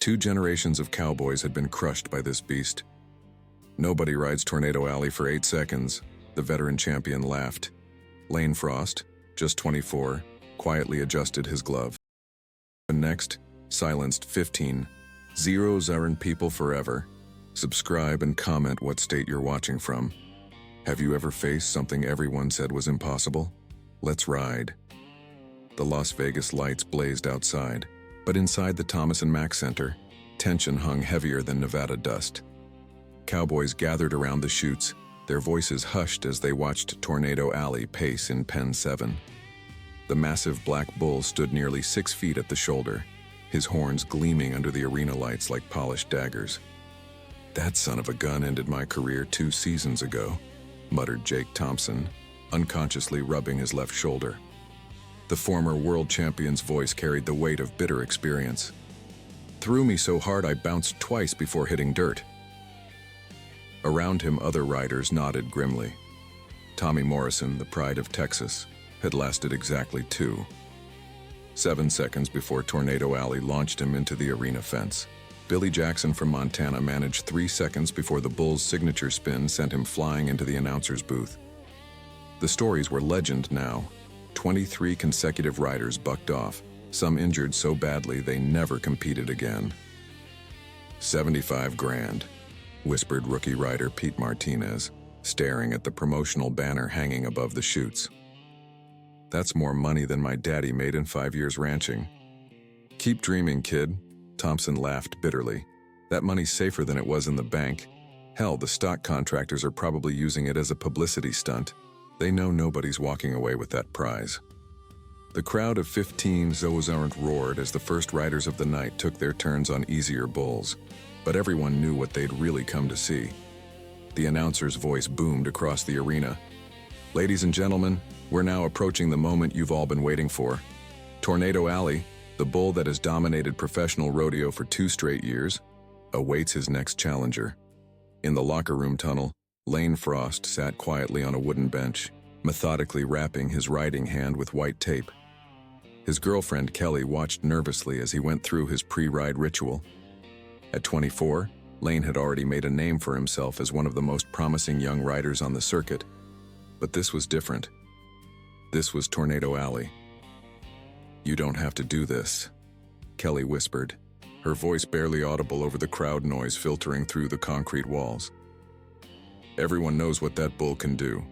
2 generations of cowboys had been crushed by this beast. Nobody rides Tornado Alley for 8 seconds, the veteran champion laughed. Lane Frost, just 24, quietly adjusted his glove. And next, silenced 15. Zeros aren't people forever. Subscribe and comment what state you're watching from. Have you ever faced something everyone said was impossible? Let's ride. The Las Vegas lights blazed outside, but inside the Thomas & Mack Center, tension hung heavier than Nevada dust. Cowboys gathered around the chutes, their voices hushed as they watched Tornado Alley pace in Pen 7. The massive black bull stood nearly 6 feet at the shoulder, his horns gleaming under the arena lights like polished daggers. "That son of a gun ended my career 2 seasons ago," muttered Jake Thompson, unconsciously rubbing his left shoulder. The former world champion's voice carried the weight of bitter experience. "Threw me so hard I bounced twice before hitting dirt." Around him, other riders nodded grimly. Tommy Morrison, the pride of Texas, had lasted exactly 2. 7 seconds before Tornado Alley launched him into the arena fence. Billy Jackson from Montana managed 3 seconds before the bull's signature spin sent him flying into the announcer's booth. The stories were legend now. 23 consecutive riders bucked off, some injured so badly they never competed again. 75 grand, whispered rookie rider Pete Martinez, staring at the promotional banner hanging above the chutes. "That's more money than my daddy made in 5 years ranching." "Keep dreaming, kid," Thompson laughed bitterly. "That money's safer than it was in the bank. Hell, the stock contractors are probably using it as a publicity stunt. They know nobody's walking away with that prize." The crowd of 15 Zozarent roared as the first riders of the night took their turns on easier bulls, but everyone knew what they'd really come to see. The announcer's voice boomed across the arena. "Ladies and gentlemen, we're now approaching the moment you've all been waiting for. Tornado Alley, the bull that has dominated professional rodeo for 2 straight years, awaits his next challenger." In the locker room tunnel, Lane Frost sat quietly on a wooden bench, methodically wrapping his riding hand with white tape. His girlfriend Kelly watched nervously as he went through his pre-ride ritual. At 24, Lane had already made a name for himself as one of the most promising young riders on the circuit. But this was different. This was Tornado Alley. "You don't have to do this," Kelly whispered, her voice barely audible over the crowd noise filtering through the concrete walls. "Everyone knows what that bull can do."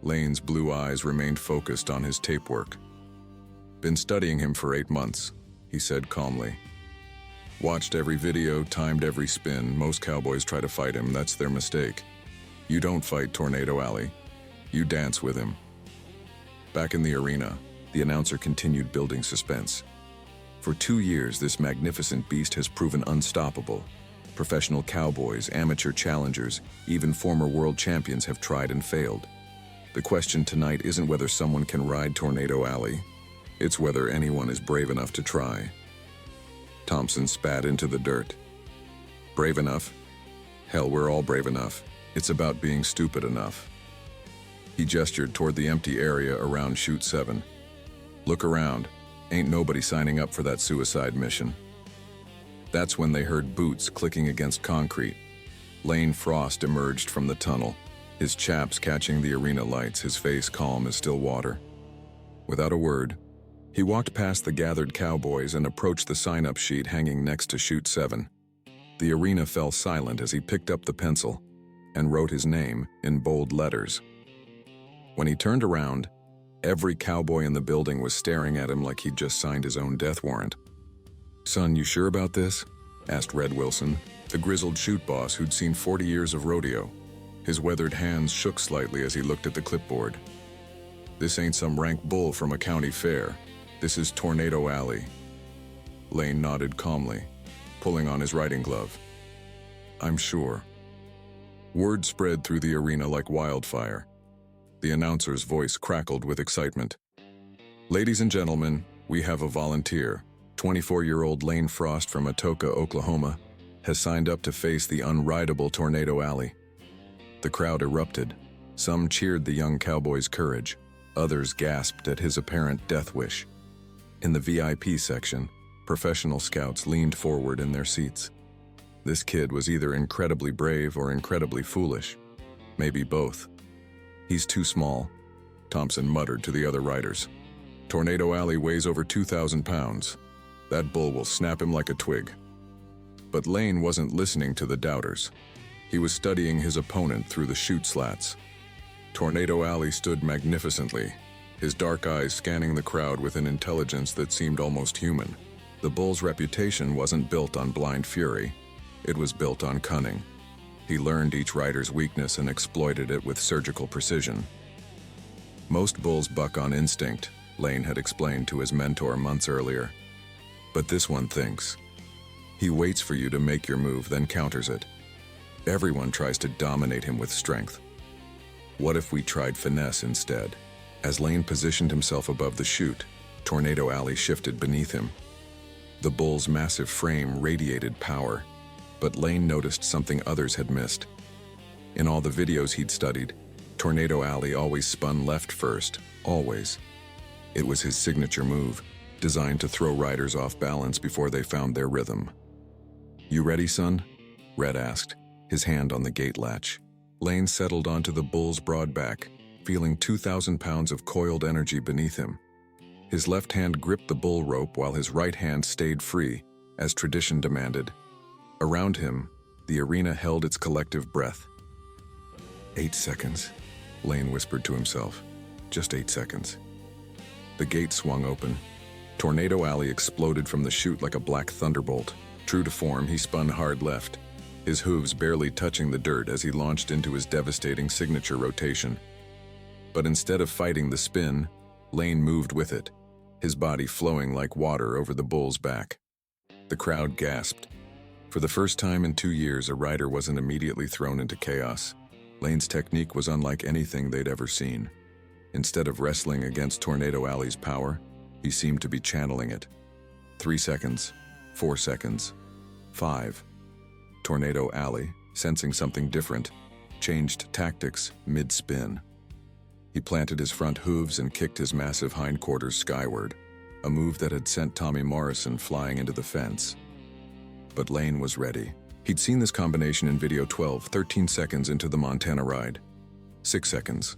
Lane's blue eyes remained focused on his tape work. "Been studying him for 8 months, he said calmly. "Watched every video, timed every spin. Most cowboys try to fight him, that's their mistake. You don't fight Tornado Alley. You dance with him." Back in the arena, the announcer continued building suspense. For 2 years, this magnificent beast has proven unstoppable. Professional cowboys, amateur challengers, even former world champions have tried and failed. The question tonight isn't whether someone can ride Tornado Alley. It's whether anyone is brave enough to try. Thompson spat into the dirt. "Brave enough? Hell, we're all brave enough. It's about being stupid enough." He gestured toward the empty area around chute 7. "Look around. Ain't nobody signing up for that suicide mission." That's when they heard boots clicking against concrete. Lane Frost emerged from the tunnel, his chaps catching the arena lights, his face calm as still water. Without a word, he walked past the gathered cowboys and approached the sign-up sheet hanging next to chute 7. The arena fell silent as he picked up the pencil and wrote his name in bold letters. When he turned around, every cowboy in the building was staring at him like he'd just signed his own death warrant. "Son, you sure about this?" asked Red Wilson, the grizzled chute boss who'd seen 40 years of rodeo. His weathered hands shook slightly as he looked at the clipboard. "This ain't some rank bull from a county fair. This is Tornado Alley." Lane nodded calmly, pulling on his riding glove. "I'm sure." Word spread through the arena like wildfire. The announcer's voice crackled with excitement. "Ladies and gentlemen, we have a volunteer. 24-year-old Lane Frost from Atoka, Oklahoma, has signed up to face the unrideable Tornado Alley." The crowd erupted. Some cheered the young cowboy's courage. Others gasped at his apparent death wish. In the VIP section, Professional scouts leaned forward in their seats. This kid was either incredibly brave or incredibly foolish. Maybe both. "He's too small," Thompson muttered to the other riders. "Tornado Alley weighs over 2,000 pounds. That bull will snap him like a twig." But Lane wasn't listening to the doubters. He was studying his opponent through the chute slats. Tornado Alley stood magnificently, his dark eyes scanning the crowd with an intelligence that seemed almost human. The bull's reputation wasn't built on blind fury. It was built on cunning. He learned each rider's weakness and exploited it with surgical precision. "Most bulls buck on instinct," Lane had explained to his mentor months earlier. "But this one thinks. He waits for you to make your move, then counters it. Everyone tries to dominate him with strength. What if we tried finesse instead?" As Lane positioned himself above the chute, Tornado Alley shifted beneath him. The bull's massive frame radiated power, but Lane noticed something others had missed. In all the videos he'd studied, Tornado Alley always spun left first, always. It was his signature move, designed to throw riders off balance before they found their rhythm. "You ready, son?" Red asked, his hand on the gate latch. Lane settled onto the bull's broad back, feeling 2,000 pounds of coiled energy beneath him. His left hand gripped the bull rope while his right hand stayed free, as tradition demanded. Around him, the arena held its collective breath. 8 seconds, Lane whispered to himself. Just 8 seconds. The gate swung open. Tornado Alley exploded from the chute like a black thunderbolt. True to form, he spun hard left, his hooves barely touching the dirt as he launched into his devastating signature rotation. But instead of fighting the spin, Lane moved with it, his body flowing like water over the bull's back. The crowd gasped. For the first time in 2 years, a rider wasn't immediately thrown into chaos. Lane's technique was unlike anything they'd ever seen. Instead of wrestling against Tornado Alley's power, he seemed to be channeling it. 3 seconds, 4 seconds, 5. Tornado Alley, sensing something different, changed tactics mid-spin. He planted his front hooves and kicked his massive hindquarters skyward, a move that had sent Tommy Morrison flying into the fence. But Lane was ready. He'd seen this combination in video 12, 13 seconds into the Montana ride. 6 seconds.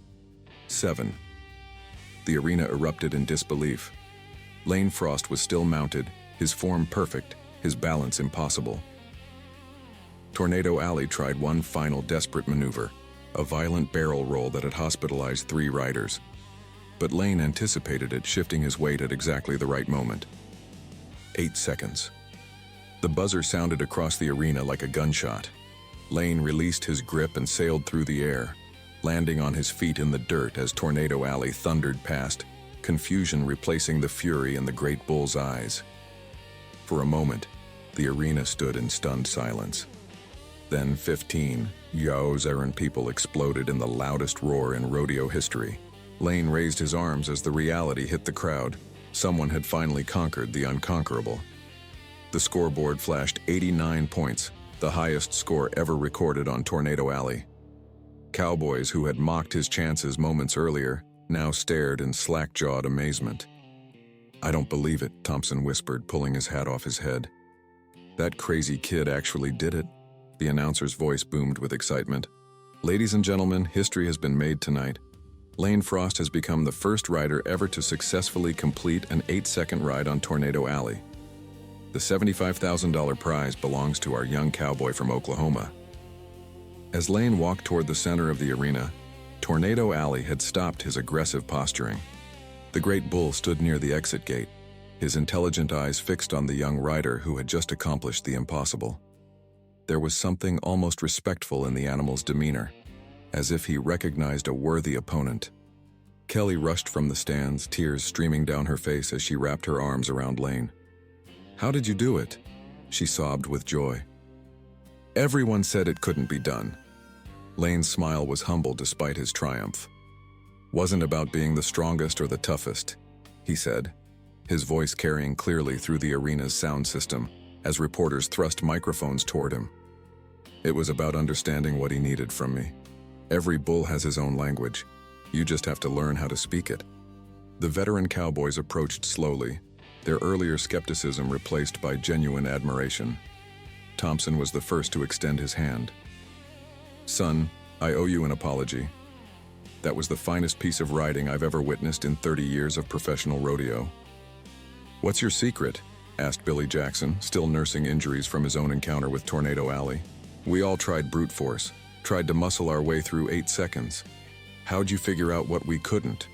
7. The arena erupted in disbelief. Lane Frost was still mounted, his form perfect, his balance impossible. Tornado Alley tried one final desperate maneuver, a violent barrel roll that had hospitalized 3 riders. But Lane anticipated it, shifting his weight at exactly the right moment. 8 seconds. The buzzer sounded across the arena like a gunshot. Lane released his grip and sailed through the air, landing on his feet in the dirt as Tornado Alley thundered past, confusion replacing the fury in the great bull's eyes. For a moment, the arena stood in stunned silence. Then 15 Yo's errant people exploded in the loudest roar in rodeo history. Lane raised his arms as the reality hit the crowd. Someone had finally conquered the unconquerable. The scoreboard flashed 89 points, the highest score ever recorded on Tornado Alley. Cowboys, who had mocked his chances moments earlier, now stared in slack-jawed amazement. "I don't believe it," Thompson whispered, pulling his hat off his head. "That crazy kid actually did it." The announcer's voice boomed with excitement. "Ladies and gentlemen, history has been made tonight. Lane Frost has become the first rider ever to successfully complete an 8-second ride on Tornado Alley. The $75,000 prize belongs to our young cowboy from Oklahoma." As Lane walked toward the center of the arena, Tornado Alley had stopped his aggressive posturing. The great bull stood near the exit gate, his intelligent eyes fixed on the young rider who had just accomplished the impossible. There was something almost respectful in the animal's demeanor, as if he recognized a worthy opponent. Kelly rushed from the stands, tears streaming down her face as she wrapped her arms around Lane. "How did you do it?" she sobbed with joy. "Everyone said it couldn't be done." Lane's smile was humble despite his triumph. "Wasn't about being the strongest or the toughest," he said, his voice carrying clearly through the arena's sound system as reporters thrust microphones toward him. "It was about understanding what he needed from me. Every bull has his own language. You just have to learn how to speak it." The veteran cowboys approached slowly, their earlier skepticism replaced by genuine admiration. Thompson was the first to extend his hand. "Son, I owe you an apology. That was the finest piece of riding I've ever witnessed in 30 years of professional rodeo." "What's your secret?" asked Billy Jackson, still nursing injuries from his own encounter with Tornado Alley. "We all tried brute force, tried to muscle our way through 8 seconds. How'd you figure out what we couldn't?"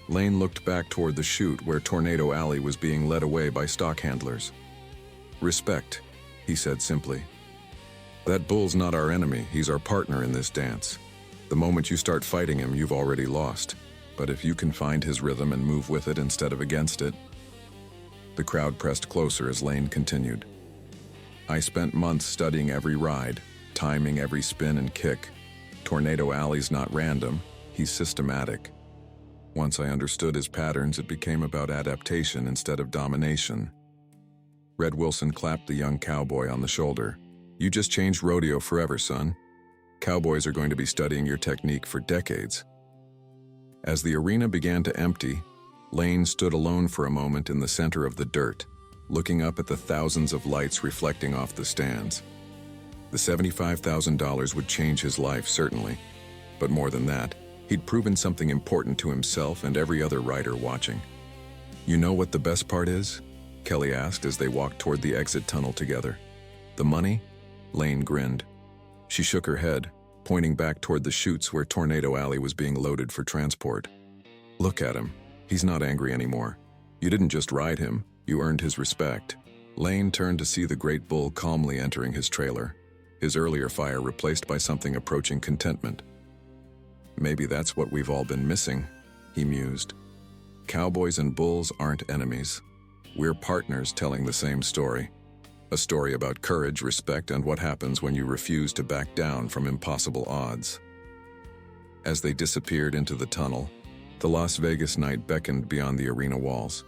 Lane looked back toward the chute where Tornado Alley was being led away by stock handlers. "Respect," he said simply. "That bull's not our enemy, he's our partner in this dance. The moment you start fighting him, you've already lost. But if you can find his rhythm and move with it instead of against it..." The crowd pressed closer as Lane continued. "I spent months studying every ride, timing every spin and kick. Tornado Alley's not random, he's systematic. Once I understood his patterns, it became about adaptation instead of domination." Red Wilson clapped the young cowboy on the shoulder. "You just changed rodeo forever, son. Cowboys are going to be studying your technique for decades." As the arena began to empty, Lane stood alone for a moment in the center of the dirt, looking up at the thousands of lights reflecting off the stands. The $75,000 would change his life, certainly. But more than that, he'd proven something important to himself and every other rider watching. "You know what the best part is?" Kelly asked as they walked toward the exit tunnel together. "The money?" Lane grinned. She shook her head, pointing back toward the chutes where Tornado Alley was being loaded for transport. "Look at him. He's not angry anymore. You didn't just ride him, you earned his respect." Lane turned to see the great bull calmly entering his trailer, his earlier fire replaced by something approaching contentment. "Maybe that's what we've all been missing," he mused. "Cowboys and bulls aren't enemies. We're partners telling the same story. A story about courage, respect, and what happens when you refuse to back down from impossible odds." As they disappeared into the tunnel, the Las Vegas night beckoned beyond the arena walls.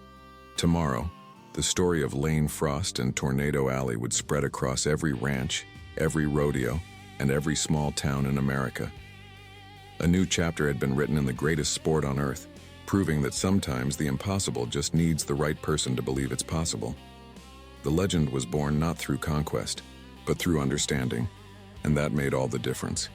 Tomorrow, the story of Lane Frost and Tornado Alley would spread across every ranch, every rodeo, and every small town in America. A new chapter had been written in the greatest sport on earth, proving that sometimes the impossible just needs the right person to believe it's possible. The legend was born not through conquest, but through understanding, and that made all the difference.